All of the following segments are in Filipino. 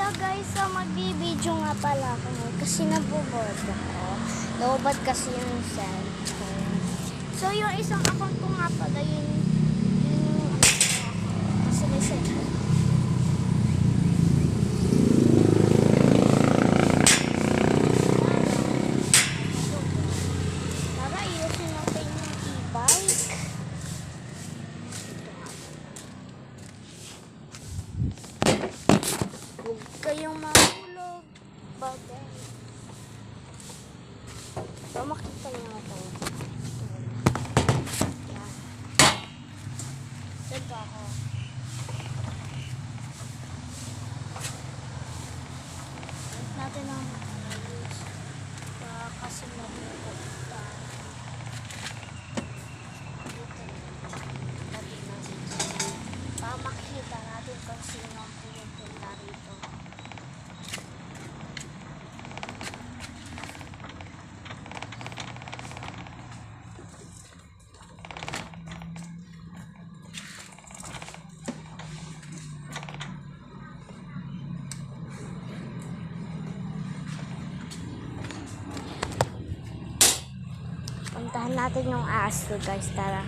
Hello guys, so magbibideo nga pala ako kasi naboboard ako. Lowbat kasi yung cellphone. So yung isang account ko nga pala yung kasi may cellphone. Tara, iusin natin yung e-bike. Huwag kayong mahulog. Bagay. So, makita niyo ako. Yan. Saan ba ako? Huwag natin ang ayos. Kasi mabugot tayo. Dito. Tabi natin. Para makikita natin kung sino ang pumunta rito. Puntahan natin yung aso guys, tara.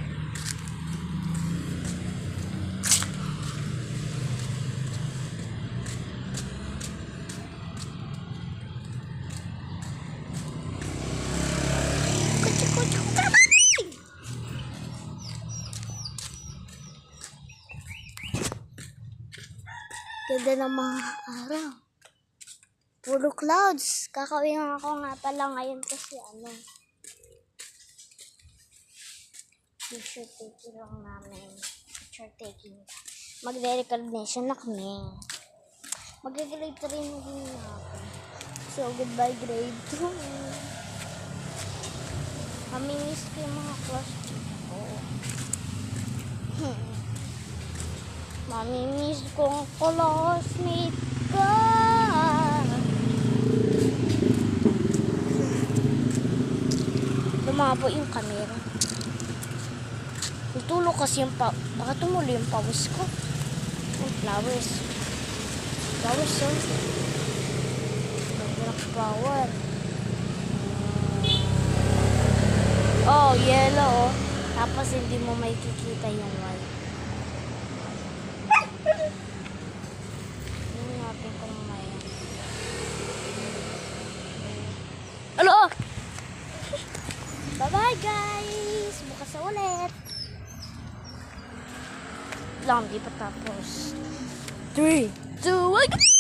Ganda ng mga araw. Puro clouds. Kakawin ako nga pala ngayon kasi picture taking lang namin. Picture taking. Magre-recognition na kami. Mag-grade 3 na din ako. So, goodbye grade 2. Mamimiss ko yung mga classmates ko. Mamimiss kong classmate ka. Lumabo yung camera. Tutulog kasi yung baka tumuloy yung pawis ko. Yung flowers. Flowers yun. Nagulak flower. Oh, yellow. Tapos hindi mo may kikita yung white. Hindi natin kung may. Ano? Bye-bye guys! Bukas na ulit. Lang, di pa tapos. 3, 2, 1,